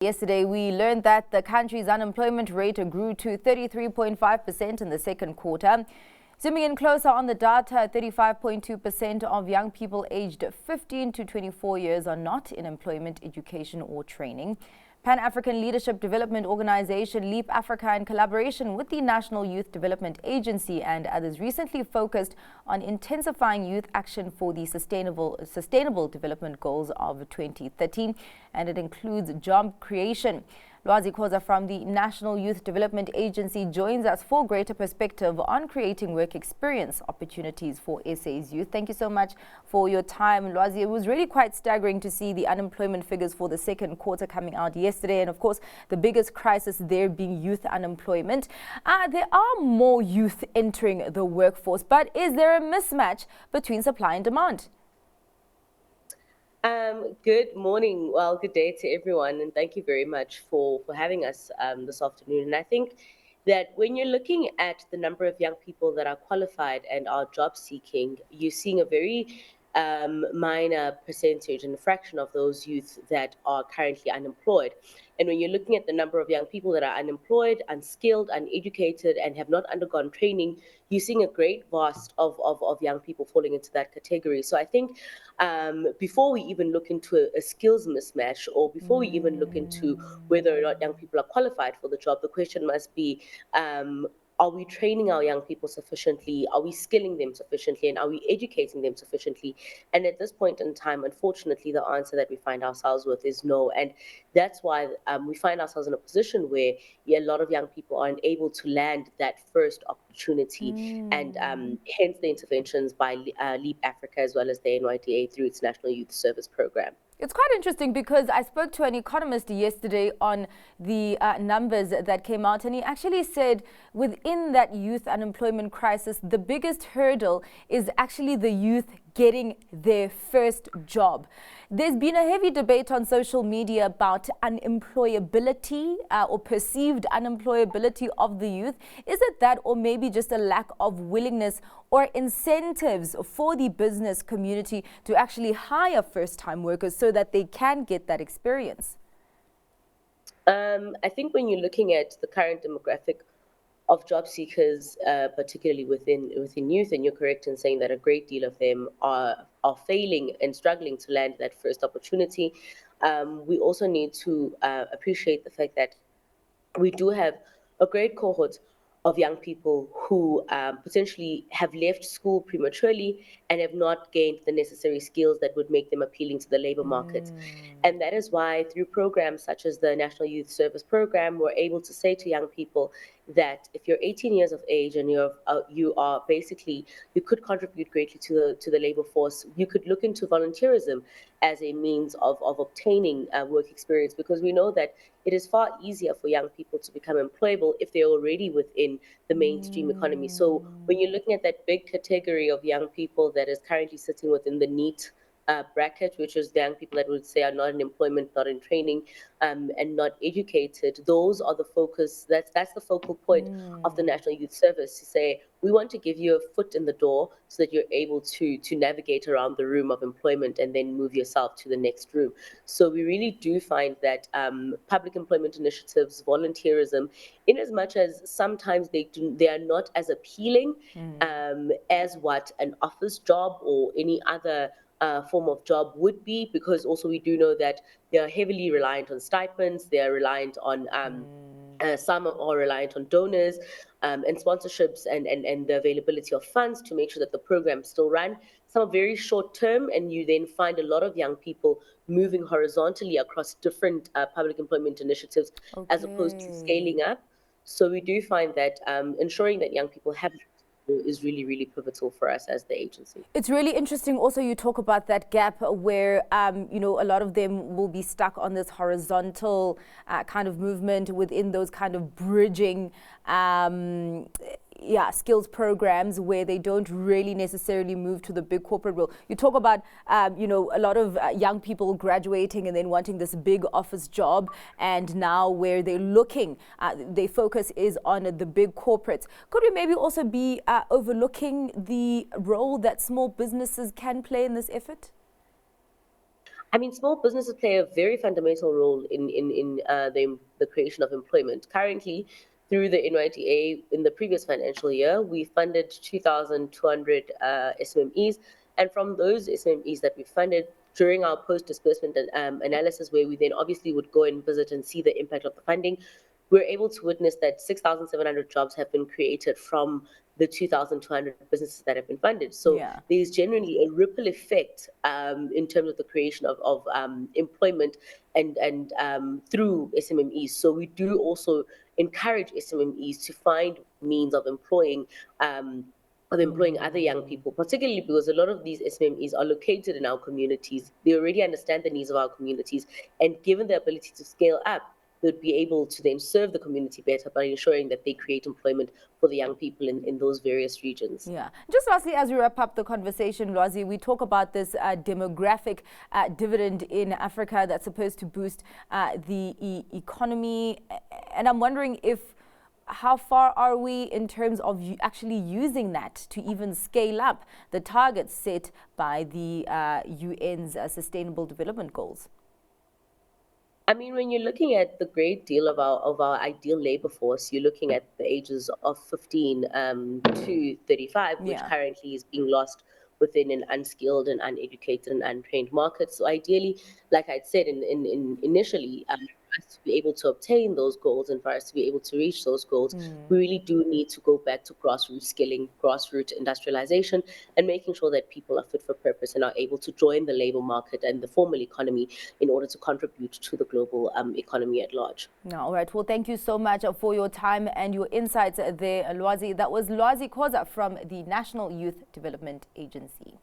Yesterday, we learned that the country's unemployment rate grew to 33.5% in the second quarter. Zooming in closer on the data, 35.2% of young people aged 15 to 24 years are not in employment, education or training. Pan-African Leadership Development Organization LEAP Africa, in collaboration with the National Youth Development Agency and others, recently focused on intensifying youth action for the Sustainable Development Goals of 2030, and it includes job creation. Lwazi Khoza from the National Youth Development Agency joins us for greater perspective on creating work experience opportunities for SA's youth. Thank you so much for your time, Lwazi. It was really quite staggering to see the unemployment figures for the second quarter coming out yesterday, and of course the biggest crisis there being youth unemployment. There are more youth entering the workforce, but is there a mismatch between supply and demand? Good morning. Well, good day to everyone, and thank you very much for having us this afternoon. And I think that when you're looking at the number of young people that are qualified and are job seeking, you're seeing a very minor percentage and a fraction of those youth that are currently unemployed. And when you're looking at the number of young people that are unemployed, unskilled, uneducated, and have not undergone training, you're seeing a great vast of young people falling into that category. So I think before we even look into a skills mismatch, or before we even look into whether or not young people are qualified for the job, the question must be, are we training our young people sufficiently? Are we skilling them sufficiently? And are we educating them sufficiently? And at this point in time, unfortunately, the answer that we find ourselves with is no. And that's why we find ourselves in a position where a lot of young people aren't able to land that first opportunity. And hence the interventions by LEAP Africa, as well as the NYDA through its National Youth Service Program. It's quite interesting because I spoke to an economist yesterday on the numbers that came out, and he actually said within that youth unemployment crisis, the biggest hurdle is actually the youth getting their first job. There's been a heavy debate on social media about unemployability or perceived unemployability of the youth. Is it that, or maybe just a lack of willingness or incentives for the business community to actually hire first-time workers so that they can get that experience? I think when you're looking at the current demographic of job seekers, particularly within youth, and you're correct in saying that a great deal of them are failing and struggling to land that first opportunity. We also need to appreciate the fact that we do have a great cohort of young people who potentially have left school prematurely and have not gained the necessary skills that would make them appealing to the labor market. And that is why, through programs such as the National Youth Service Program, we're able to say to young people that if you're 18 years of age and you are basically, you could contribute greatly to the labor force, you could look into volunteerism as a means of obtaining work experience, because we know that it is far easier for young people to become employable if they're already within the mainstream economy. So when you're looking at that big category of young people that is currently sitting within the NEET bracket, which is the young people that would say are not in employment, not in training, and not educated, those are the focus. That's the focal point of the National Youth Service, to say we want to give you a foot in the door so that you're able to navigate around the room of employment and then move yourself to the next room. So we really do find that public employment initiatives, volunteerism, in as much as sometimes they are not as appealing as what an office job or any other form of job would be, because also we do know that they are heavily reliant on stipends, they are reliant on some are reliant on donors and sponsorships and the availability of funds to make sure that the programs still run. Some are very short term, and you then find a lot of young people moving horizontally across different public employment initiatives as opposed to scaling up. So we do find that ensuring that young people have is really, really pivotal for us as the agency. It's really interesting. Also, you talk about that gap where, a lot of them will be stuck on this horizontal kind of movement within those kind of bridging skills programs where they don't really necessarily move to the big corporate role. You talk about, a lot of young people graduating and then wanting this big office job, and now where they're looking, their focus is on the big corporates. Could we maybe also be overlooking the role that small businesses can play in this effort? I mean, small businesses play a very fundamental role in the creation of employment. Currently, through the NYDA, in the previous financial year, we funded 2,200 SMMEs. And from those SMMEs that we funded during our post disbursement analysis, where we then obviously would go and visit and see the impact of the funding, we're able to witness that 6,700 jobs have been created from the 2,200 businesses that have been funded. So Yeah. there's generally a ripple effect in terms of the creation of employment and through SMMEs. So we do also encourage SMMEs to find means of employing other young people, particularly because a lot of these SMMEs are located in our communities. They already understand the needs of our communities, and given the ability to scale up, they'd be able to then serve the community better by ensuring that they create employment for the young people in those various regions. Yeah. Just lastly, as we wrap up the conversation, Lwazi, we talk about this demographic dividend in Africa that's supposed to boost the economy. And I'm wondering how far are we in terms of actually using that to even scale up the targets set by the UN's Sustainable Development Goals? I mean, when you're looking at the great deal of our ideal labor force, you're looking at the ages of 15 to 35, which Yeah. currently is being lost within an unskilled and uneducated and untrained market. So ideally, like I'd said in initially, for us to be able to obtain those goals and for us to be able to reach those goals, we really do need to go back to grassroots skilling, grassroots industrialization, and making sure that people are fit for purpose and are able to join the labor market and the formal economy in order to contribute to the global economy at large. No, all right. Well, thank you so much for your time and your insights there, Lwazi. That was Lwazi Khoza from the National Youth Development Agency.